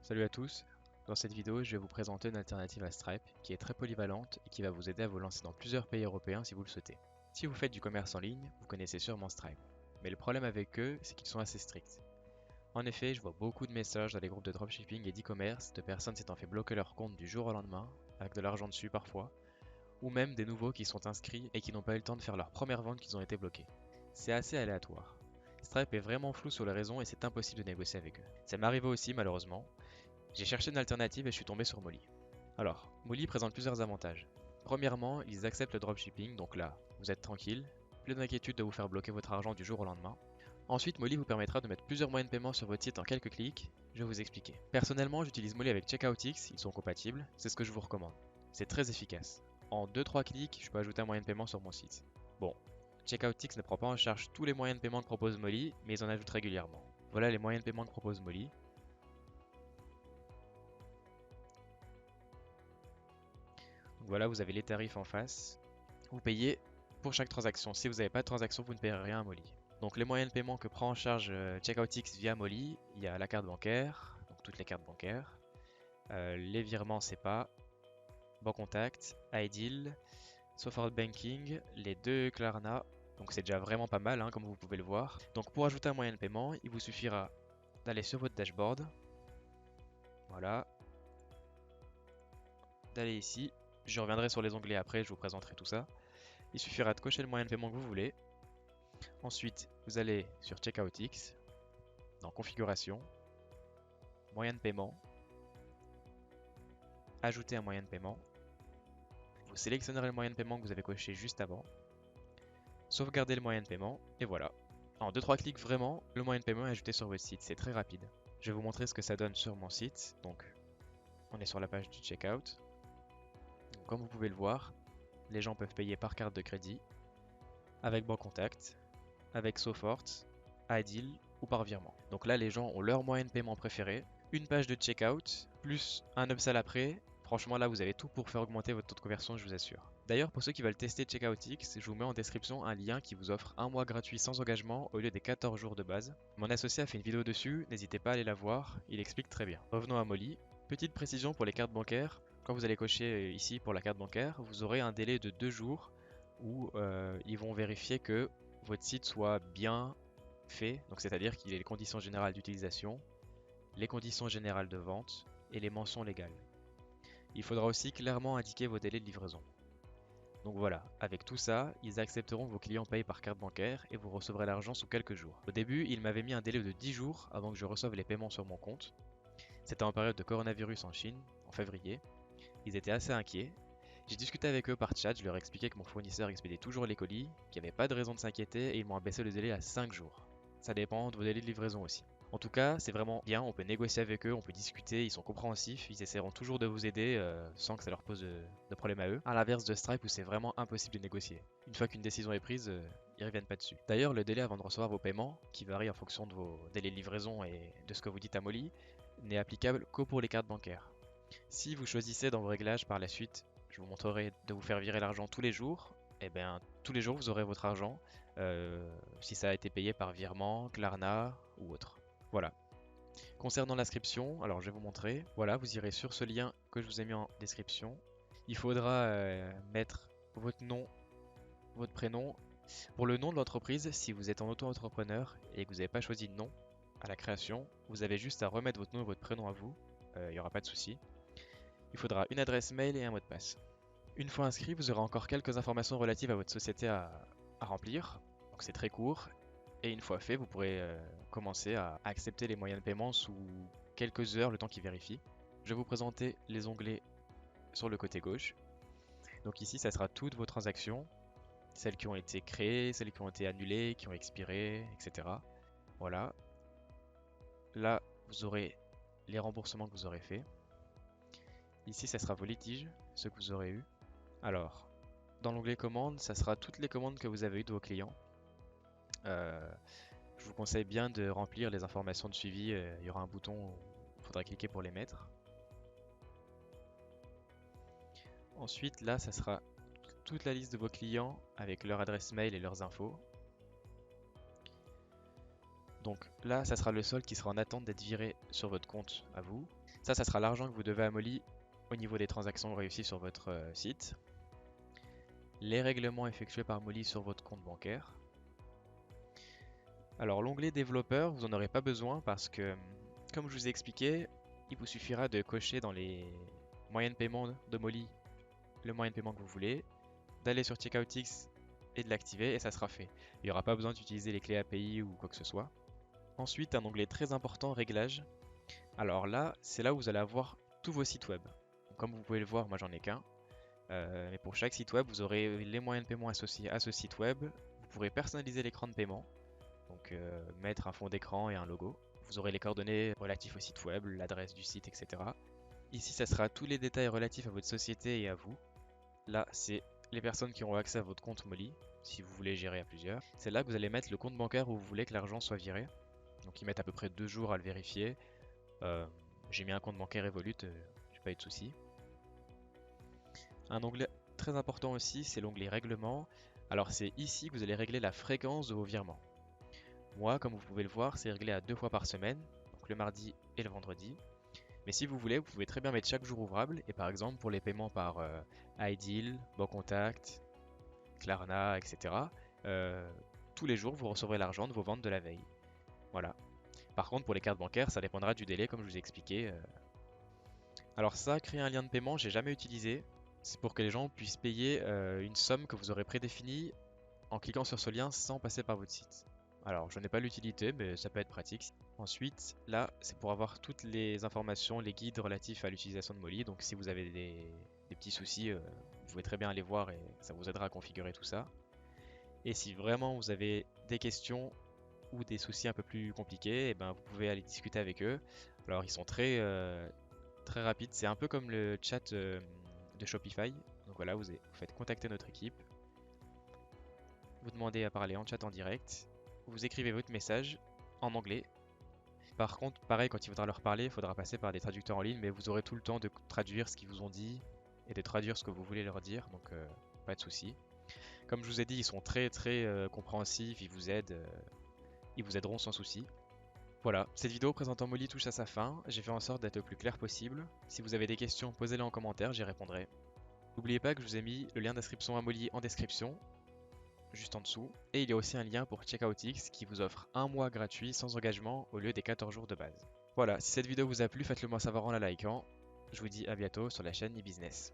Salut à tous, dans cette vidéo je vais vous présenter une alternative à Stripe qui est très polyvalente et qui va vous aider à vous lancer dans plusieurs pays européens si vous le souhaitez. Si vous faites du commerce en ligne, vous connaissez sûrement Stripe, mais le problème avec eux c'est qu'ils sont assez stricts. En effet, je vois beaucoup de messages dans les groupes de dropshipping et d'e-commerce de personnes s'étant fait bloquer leur compte du jour au lendemain, avec de l'argent dessus parfois, ou même des nouveaux qui sont inscrits et qui n'ont pas eu le temps de faire leur première vente qu'ils ont été bloqués. C'est assez aléatoire. Stripe est vraiment flou sur les raisons et c'est impossible de négocier avec eux. Ça m'est arrivé aussi malheureusement. J'ai cherché une alternative et je suis tombé sur Molly. Alors, Molly présente plusieurs avantages. Premièrement, ils acceptent le dropshipping, donc là, vous êtes tranquille, plus d'inquiétude de vous faire bloquer votre argent du jour au lendemain. Ensuite, Molly vous permettra de mettre plusieurs moyens de paiement sur votre site en quelques clics, je vais vous expliquer. Personnellement, j'utilise Molly avec CheckoutX, ils sont compatibles, c'est ce que je vous recommande. C'est très efficace. En 2-3 clics, je peux ajouter un moyen de paiement sur mon site. Bon, CheckoutX ne prend pas en charge tous les moyens de paiement que propose Molly, mais ils en ajoutent régulièrement. Voilà les moyens de paiement que propose Molly. Donc voilà, vous avez les tarifs en face. Vous payez pour chaque transaction. Si vous n'avez pas de transaction, vous ne payerez rien à Molly. Donc les moyens de paiement que prend en charge CheckoutX via Molly, il y a la carte bancaire, donc toutes les cartes bancaires, les virements SEPA, Bancontact, iDeal, Software Banking, les deux Klarna. Donc c'est déjà vraiment pas mal, hein, comme vous pouvez le voir. Donc pour ajouter un moyen de paiement, il vous suffira d'aller sur votre dashboard. Voilà. D'aller ici. Je reviendrai sur les onglets après, je vous présenterai tout ça. Il suffira de cocher le moyen de paiement que vous voulez. Ensuite, vous allez sur CheckoutX, dans Configuration, Moyen de paiement, Ajouter un moyen de paiement. Vous sélectionnerez le moyen de paiement que vous avez coché juste avant, sauvegardez le moyen de paiement, et voilà. En 2-3 clics, vraiment, le moyen de paiement est ajouté sur votre site, c'est très rapide. Je vais vous montrer ce que ça donne sur mon site. Donc, on est sur la page du checkout. Donc, comme vous pouvez le voir, les gens peuvent payer par carte de crédit, avec Bancontact, avec Sofort, iDeal ou par virement. Donc là, les gens ont leur moyen de paiement préféré, une page de checkout, plus un upsell après. Franchement, là, vous avez tout pour faire augmenter votre taux de conversion, je vous assure. D'ailleurs, pour ceux qui veulent tester CheckoutX, je vous mets en description un lien qui vous offre un mois gratuit sans engagement au lieu des 14 jours de base. Mon associé a fait une vidéo dessus, n'hésitez pas à aller la voir, il explique très bien. Revenons à Molly. Petite précision pour les cartes bancaires, quand vous allez cocher ici pour la carte bancaire, vous aurez un délai de 2 jours où ils vont vérifier que votre site soit bien fait, donc c'est-à-dire qu'il ait les conditions générales d'utilisation, les conditions générales de vente et les mentions légales. Il faudra aussi clairement indiquer vos délais de livraison. Donc voilà, avec tout ça, ils accepteront que vos clients payent par carte bancaire et vous recevrez l'argent sous quelques jours. Au début, ils m'avaient mis un délai de 10 jours avant que je reçoive les paiements sur mon compte. C'était en période de coronavirus en Chine, en février. Ils étaient assez inquiets. J'ai discuté avec eux par chat, je leur ai expliqué que mon fournisseur expédiait toujours les colis, qu'il n'y avait pas de raison de s'inquiéter et ils m'ont abaissé le délai à 5 jours. Ça dépend de vos délais de livraison aussi. En tout cas, c'est vraiment bien, on peut négocier avec eux, on peut discuter, ils sont compréhensifs, ils essaieront toujours de vous aider sans que ça leur pose de problème à eux. À l'inverse de Stripe où c'est vraiment impossible de négocier. Une fois qu'une décision est prise, ils reviennent pas dessus. D'ailleurs, le délai avant de recevoir vos paiements, qui varie en fonction de vos délais de livraison et de ce que vous dites à Molly, n'est applicable que pour les cartes bancaires. Si vous choisissez dans vos réglages par la suite, je vous montrerai de vous faire virer l'argent tous les jours, et bien tous les jours vous aurez votre argent si ça a été payé par virement, Klarna ou autre. Voilà. Concernant l'inscription, alors je vais vous montrer. Voilà, vous irez sur ce lien que je vous ai mis en description. Il faudra mettre votre nom, votre prénom. Pour le nom de l'entreprise, si vous êtes en auto-entrepreneur et que vous n'avez pas choisi de nom à la création, vous avez juste à remettre votre nom et votre prénom à vous. Il n'y aura pas de souci. Il faudra une adresse mail et un mot de passe. Une fois inscrit, vous aurez encore quelques informations relatives à votre société à remplir. Donc c'est très court. Et une fois fait, vous pourrez commencer à accepter les moyens de paiement sous quelques heures, le temps qu'il vérifie. Je vais vous présenter les onglets sur le côté gauche. Donc ici, ça sera toutes vos transactions, celles qui ont été créées, celles qui ont été annulées, qui ont expiré, etc. Voilà. Là, vous aurez les remboursements que vous aurez faits. Ici, ça sera vos litiges, ceux que vous aurez eus. Alors, dans l'onglet commandes, ça sera toutes les commandes que vous avez eues de vos clients. Je vous conseille bien de remplir les informations de suivi. Il y aura un bouton où il faudra cliquer pour les mettre. Ensuite, là, ça sera toute la liste de vos clients avec leur adresse mail et leurs infos. Donc là, ça sera le solde qui sera en attente d'être viré sur votre compte à vous. Ça sera l'argent que vous devez à Molly au niveau des transactions réussies sur votre site. Les règlements effectués par Molly sur votre compte bancaire. Alors l'onglet développeur, vous n'en aurez pas besoin parce que, comme je vous ai expliqué, il vous suffira de cocher dans les moyens de paiement de Molly le moyen de paiement que vous voulez, d'aller sur CheckoutX et de l'activer et ça sera fait. Il n'y aura pas besoin d'utiliser les clés API ou quoi que ce soit. Ensuite, un onglet très important, réglages. Alors là, c'est là où vous allez avoir tous vos sites web. Donc, comme vous pouvez le voir, moi j'en ai qu'un. Mais pour chaque site web, vous aurez les moyens de paiement associés à ce site web. Vous pourrez personnaliser l'écran de paiement. Donc mettre un fond d'écran et un logo. Vous aurez les coordonnées relatives au site web, l'adresse du site, etc. Ici, ça sera tous les détails relatifs à votre société et à vous. Là, c'est les personnes qui auront accès à votre compte Molly, si vous voulez gérer à plusieurs. C'est là que vous allez mettre le compte bancaire où vous voulez que l'argent soit viré. Donc ils mettent à peu près 2 jours à le vérifier. J'ai mis un compte bancaire Revolut, j'ai pas eu de soucis. Un onglet très important aussi, c'est l'onglet règlement. Alors c'est ici que vous allez régler la fréquence de vos virements. Moi, comme vous pouvez le voir, c'est réglé à 2 fois par semaine, donc le mardi et le vendredi. Mais si vous voulez, vous pouvez très bien mettre chaque jour ouvrable. Et par exemple, pour les paiements par iDeal, Contact, Klarna, etc., tous les jours, vous recevrez l'argent de vos ventes de la veille. Voilà. Par contre, pour les cartes bancaires, ça dépendra du délai, comme je vous ai expliqué. Alors ça, créer un lien de paiement, j'ai jamais utilisé. C'est pour que les gens puissent payer une somme que vous aurez prédéfinie en cliquant sur ce lien sans passer par votre site. Alors, je n'ai pas l'utilité, mais ça peut être pratique. Ensuite, là, c'est pour avoir toutes les informations, les guides relatifs à l'utilisation de Molly. Donc, si vous avez des petits soucis, vous pouvez très bien aller voir et ça vous aidera à configurer tout ça. Et si vraiment vous avez des questions ou des soucis un peu plus compliqués, eh ben, vous pouvez aller discuter avec eux. Alors, ils sont très rapides. C'est un peu comme le chat de Shopify. Donc voilà, vous faites contacter notre équipe. Vous demandez à parler en chat en direct. Vous écrivez votre message en anglais. Par contre, pareil, quand il faudra leur parler, il faudra passer par des traducteurs en ligne, mais vous aurez tout le temps de traduire ce qu'ils vous ont dit et de traduire ce que vous voulez leur dire, donc pas de souci. Comme je vous ai dit, ils sont très compréhensifs, ils vous aideront sans souci. Voilà, cette vidéo présentant Molly touche à sa fin, j'ai fait en sorte d'être le plus clair possible. Si vous avez des questions, posez-les en commentaire, j'y répondrai. N'oubliez pas que je vous ai mis le lien d'inscription à Molly en description, juste en dessous. Et il y a aussi un lien pour CheckoutX qui vous offre un mois gratuit sans engagement au lieu des 14 jours de base. Voilà, si cette vidéo vous a plu, faites-le moi savoir en la likant. Je vous dis à bientôt sur la chaîne eBusiness.